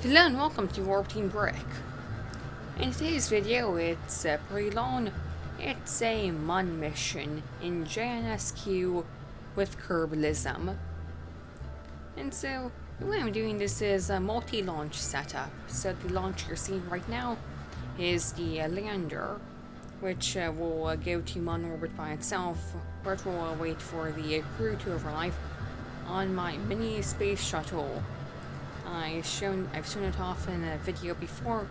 Hello and welcome to Orbiting Brick. In today's video, it's pretty long. It's a MUN mission in JNSQ with Kerbalism. And so, the way I'm doing this is a multi-launch setup. So the launch you're seeing right now is the lander, which will go to MUN orbit by itself, where it will wait for the crew to arrive on my Mini Space Shuttle. I've shown it off in a video before,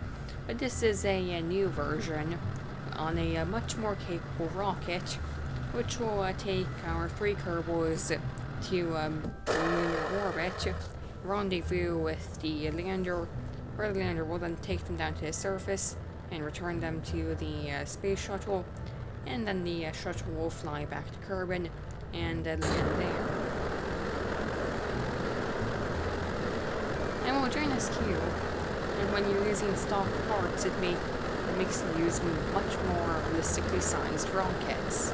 but this is a new version on a much more capable rocket, which will take our three kerbals to lunar orbit, rendezvous with the lander, where the lander will then take them down to the surface and return them to the space shuttle, and then the shuttle will fly back to Kerbin and land there. And well, JNSQ, and when you're using stock parts, it makes you use much more realistically sized rockets.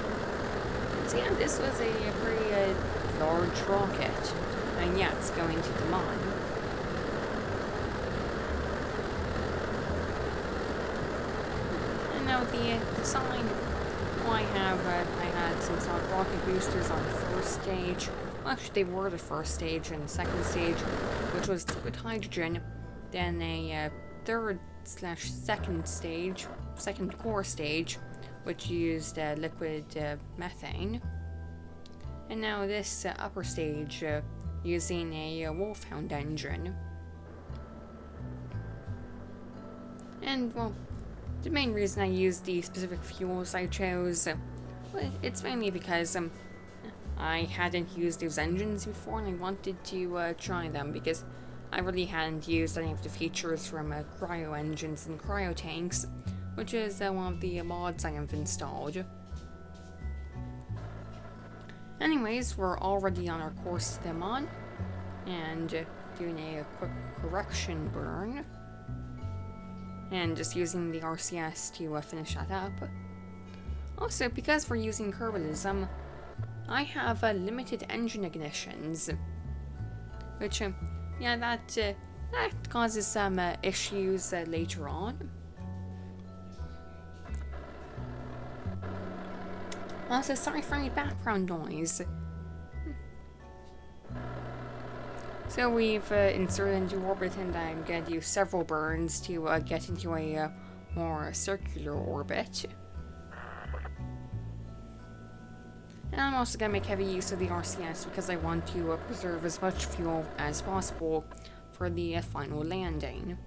So yeah, this was a pretty large rocket, and yeah, it's going to the MUN. And now the design, well, I had some sort of rocket boosters on the first stage. Well, actually, they were the first stage, and the second stage, which was liquid hydrogen, then a second core stage, which used liquid methane, and now this upper stage using a Wolfhound engine. And well, the main reason I used the specific fuels I chose, well, it's mainly because I hadn't used those engines before, and I wanted to try them because I really hadn't used any of the features from cryo engines and cryo tanks, which is one of the mods I have installed. Anyways, we're already on our course to the MUN, and doing a quick correction burn, and just using the RCS to finish that up. Also, because we're using Kerbalism, I have limited engine ignitions, which, yeah, that causes some issues later on. Also, sorry for any background noise. So we've inserted into orbit, and I'm going to do several burns to get into a more circular orbit. And I'm also going to make heavy use of the RCS because I want to preserve as much fuel as possible for the final landing.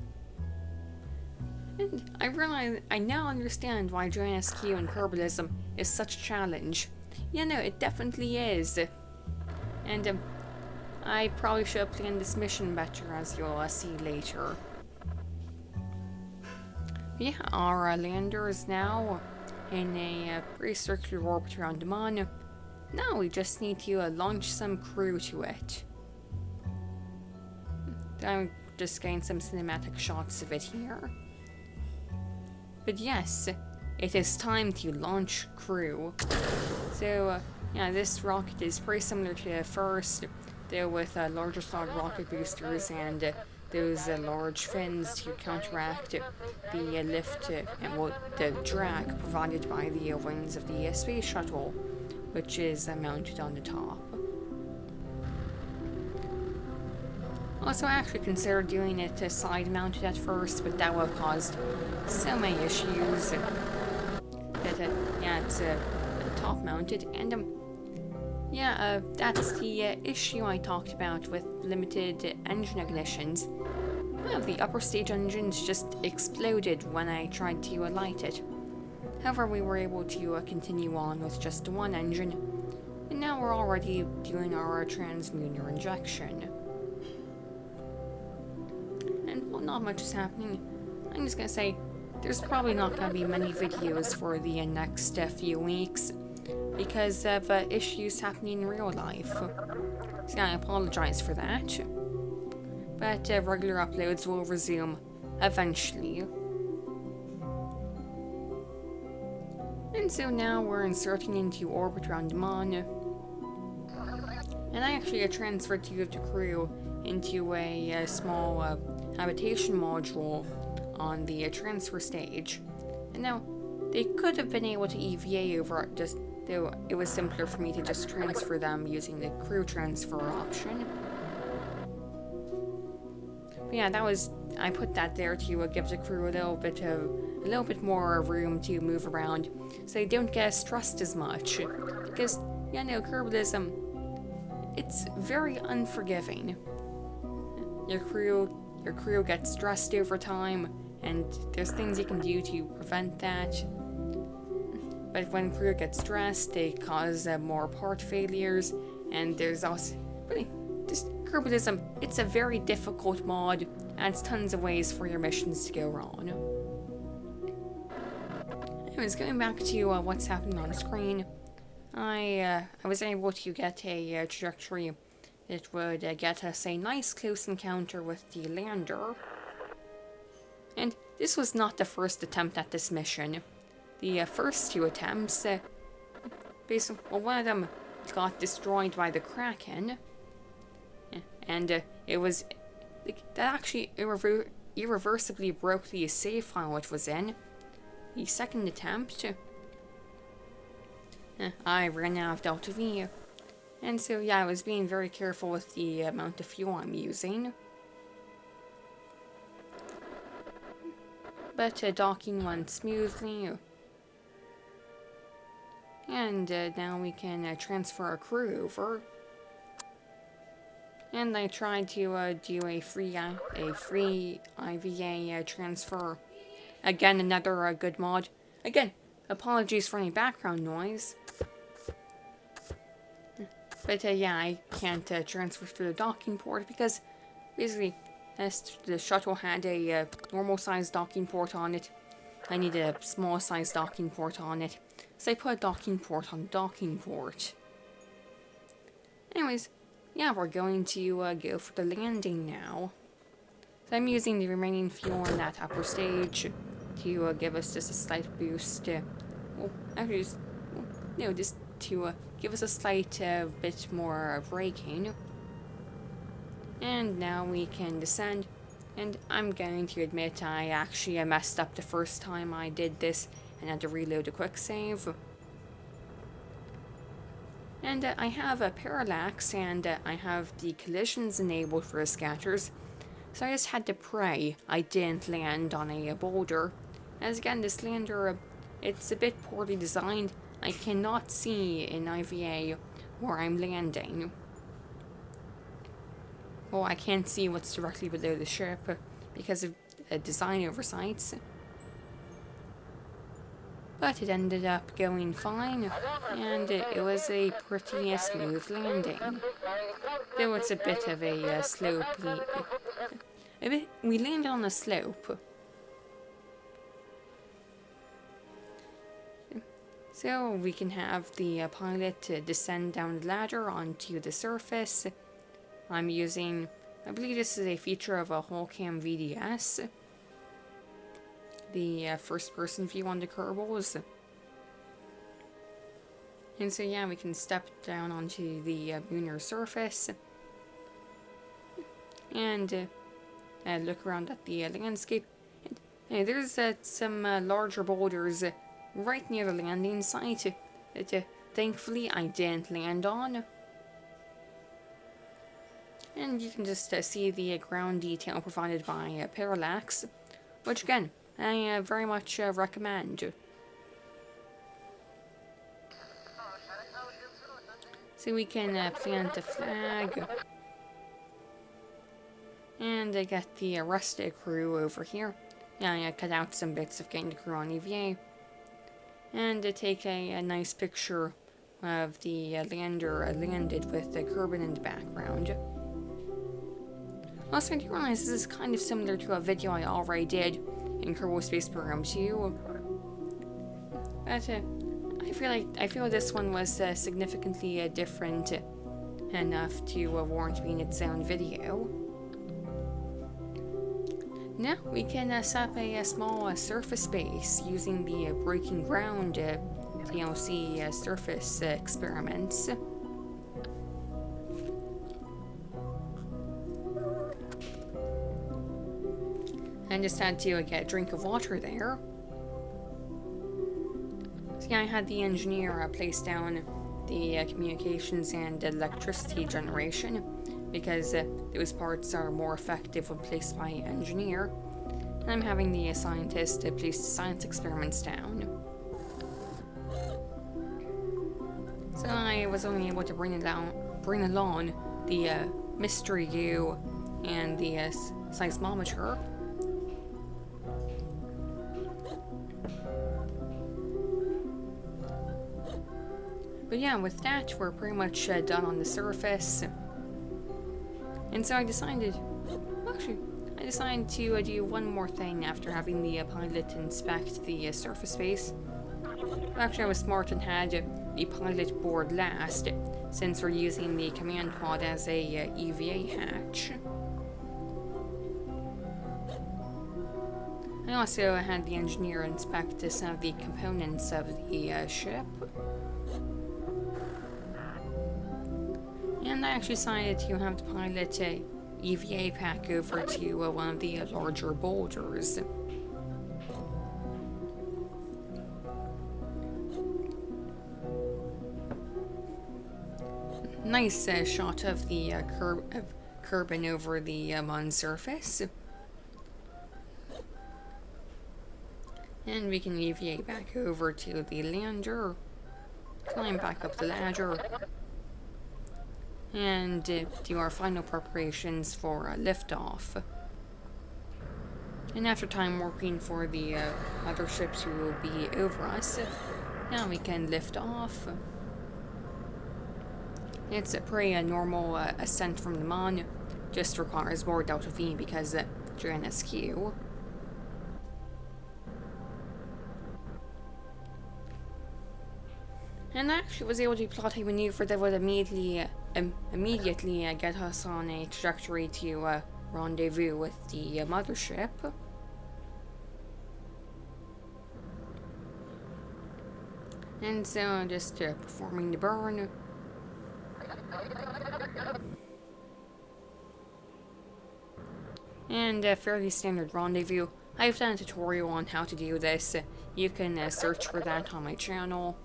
And I now understand why JNSQ and Kerbalism is such a challenge. Yeah, no, it definitely is. And I probably should have planned this mission better, as you'll see later. But yeah, our lander is now in a pretty circular orbit around the MUN. Now we just need to launch some crew to it. I'm just getting some cinematic shots of it here. But yes, it is time to launch crew. So yeah, this rocket is pretty similar to the first, though with larger solid rocket boosters and those large fins to counteract the lift and the drag provided by the wings of the space shuttle, which is mounted on the top. Also, I actually considered doing it side mounted at first, but that would have caused so many issues. That yeah, it's top mounted, and yeah, that's the issue I talked about with limited engine ignitions. One of the upper stage engines just exploded when I tried to light it. However, we were able to continue on with just one engine, and now we're already doing our translunar injection. And while not much is happening, I'm just gonna say there's probably not gonna be many videos for the next few weeks because of issues happening in real life. So I apologize for that. But regular uploads will resume eventually. And so now we're inserting into orbit around the MUN. And I actually transferred two of the crew into a small habitation module on the transfer stage. And now, they could have been able to EVA over it, just though it was simpler for me to just transfer them using the crew transfer option. But yeah, I put that there to give the crew a little bit more room to move around, so they don't get stressed as much. Because, Kerbalism, it's very unforgiving. Your crew gets stressed over time, and there's things you can do to prevent that. But when crew gets stressed, they cause more part failures, and there's also just Kerbalism. It's a very difficult mod, adds tons of ways for your missions to go wrong. Anyways, going back to what's happening on screen, I was able to get a trajectory that would get us a nice close encounter with the lander. And this was not the first attempt at this mission. The first two attempts, one of them got destroyed by the Kraken, and it was that actually irreversibly broke the save file it was in. The second attempt, I ran out of Delta V, and so I was being very careful with the amount of fuel I'm using. But docking went smoothly, and now we can transfer our crew over. And I tried to do a free IVA transfer. Again, another good mod. Again, apologies for any background noise. But I can't transfer through the docking port because basically the shuttle had a normal sized docking port on it. I need a small sized docking port on it. So I put a docking port on the docking port. Anyways, we're going to go for the landing now. So I'm using the remaining fuel in that upper stage to give us just a slight boost. Just to give us a slight bit more braking. And now we can descend. And I'm going to admit I actually messed up the first time I did this and had to reload a quick save. And I have a Parallax, and I have the collisions enabled for the scatters, so I just had to pray I didn't land on a boulder. As again, this lander, it's a bit poorly designed. I cannot see in IVA where I'm landing. Well, I can't see what's directly below the ship because of design oversights. But it ended up going fine, and it was a pretty smooth landing. Though it's a bit of a slopey. We landed on a slope. So we can have the pilot descend down the ladder onto the surface. I'm using, I believe this is a feature of a Wholcam VDS. The first person view on the Kerbals. And so we can step down onto the lunar surface and look around at the landscape. And there's some larger boulders right near the landing site that thankfully I didn't land on. And you can just see the ground detail provided by Parallax, which again, I very much recommend. So we can plant a flag. And get the rest of the crew over here. I cut out some bits of getting the crew on EVA. And take a nice picture of the lander landed with the Kerbal in the background. Also, I do realize this is kind of similar to a video I already did in Kerbal Space Program 2. But I feel this one was significantly different enough to warrant being its own video. Now we can set up a small surface base using the Breaking Ground TLC surface experiments. I just had to get a drink of water there. So yeah, I had the engineer place down the communications and electricity generation, because those parts are more effective when placed by engineer. And I'm having the scientist place the science experiments down. So I was only able to bring along the mystery goo and the seismometer. But yeah, with that, we're pretty much done on the surface. And so I decided to do one more thing after having the pilot inspect the surface space. Actually, I was smart and had the pilot board last, since we're using the command pod as a EVA hatch. I also had the engineer inspect some of the components of the ship. And I actually decided to have the pilot EVA pack over to one of the larger boulders. Nice shot of the Kerbin over the moon surface. And we can EVA back over to the lander, climb back up the ladder, and do our final preparations for liftoff. And after time warping for the other ships who will be over us, now we can lift off. It's a pretty normal ascent from the moon, just requires more Delta V because JNSQ. And I actually was able to plot a maneuver that would immediately get us on a trajectory to rendezvous with the mothership. And so just performing the burn. And a fairly standard rendezvous. I've done a tutorial on how to do this. You can search for that on my channel.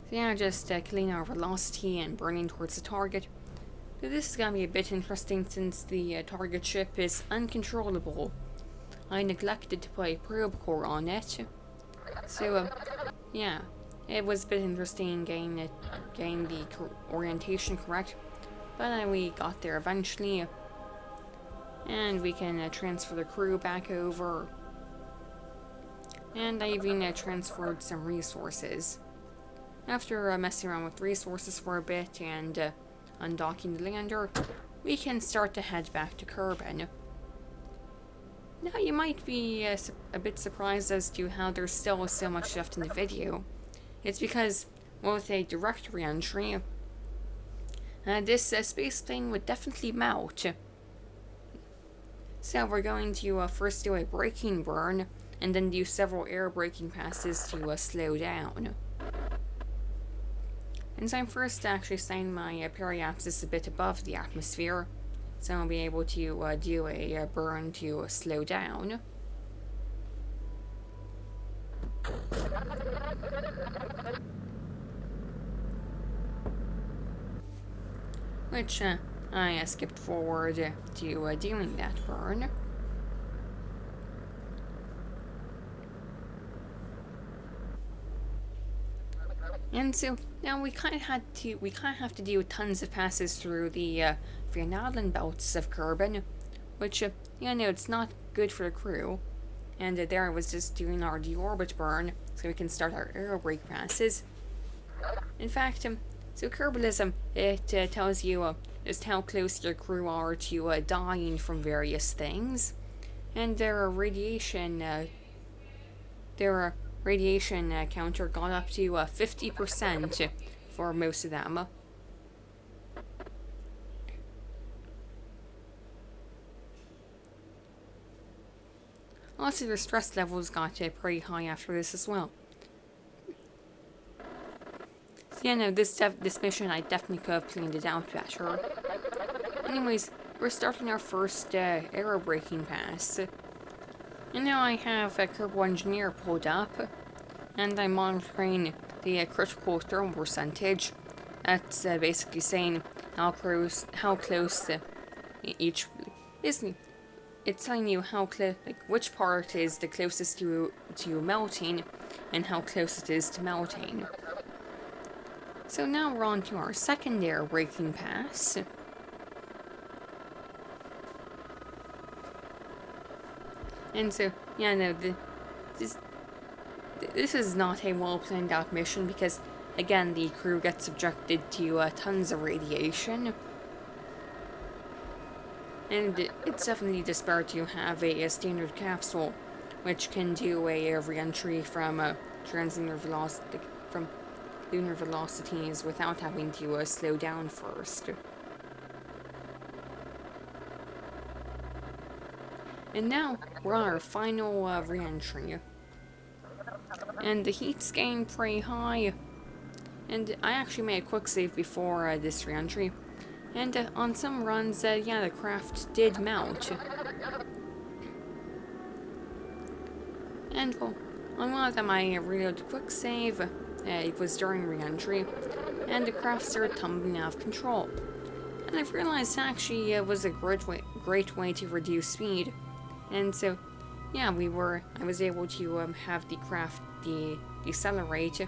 So yeah, just killing our velocity and burning towards the target. So this is going to be a bit interesting since the target ship is uncontrollable. I neglected to put a probe core on it. So yeah, it was a bit interesting getting the orientation correct. But we got there eventually. And we can transfer the crew back over. And I even transferred some resources. After messing around with resources for a bit and undocking the lander, we can start to head back to Kerbin. Now you might be a bit surprised as to how there's still so much left in the video. It's because, well, with a direct re-entry, this space plane would definitely melt. So we're going to first do a braking burn, and then do several air braking passes to slow down. And so I'm first actually setting my periapsis a bit above the atmosphere, so I'll be able to do a burn to slow down. Which I skipped forward to doing that burn. And so now we kind of have to do tons of passes through the Vianalan belts of Kerbin, which it's not good for the crew. And there I was just doing our deorbit burn, so we can start our aero brake passes. In fact, so Kerbalism, it tells you just how close your crew are to dying from various things, and their radiation counter got up to 50% for most of them. Also, their stress levels got pretty high after this as well. Yeah, no, this mission, I definitely could have planned it out better. Anyways, we're starting our first aero braking pass. And now I have a Kerbal Engineer pulled up, and I'm monitoring the critical thermal percentage. That's basically saying how close each basically it's telling you how close, like which part is the closest to melting, and how close it is to melting. So now we're on to our second air braking pass. And so, yeah, no, this is not a well planned out mission because, again, the crew gets subjected to tons of radiation. And it's definitely just better to have a standard capsule, which can do a re-entry from lunar velocities without having to slow down first. And now we're on our final re-entry. And the heat's getting pretty high. And I actually made a quick save before this re-entry. And on some runs, yeah, the craft did melt. And well, on one of them I reloaded a quick save. It was during re-entry. And the craft started tumbling out of control. And I've realized it actually was a great way to reduce speed. And so, yeah, I was able to have the craft decelerate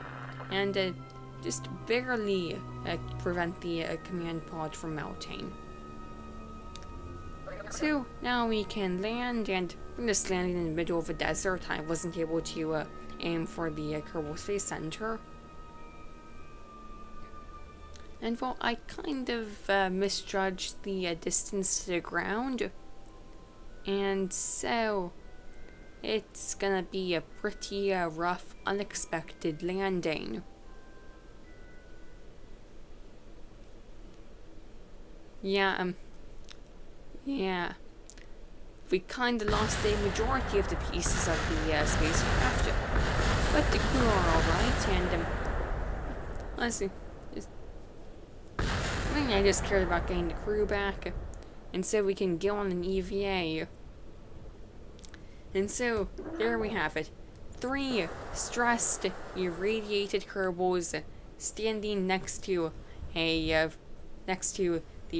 and just barely prevent the command pod from melting. So now we can land, and we're just landing in the middle of a desert. I wasn't able to aim for the Kerbal Space Center. And well, I kind of misjudged the distance to the ground. And so, it's gonna be a pretty rough, unexpected landing. Yeah, we kinda lost a majority of the pieces of the spacecraft, but the crew are alright, and honestly, I just cared about getting the crew back, and so we can go on an EVA. And so, there we have it. 3 stressed, irradiated Kerbals standing next to the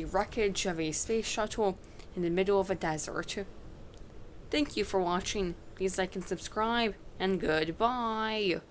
wreckage of a space shuttle in the middle of a desert. Thank you for watching. Please like and subscribe, and goodbye.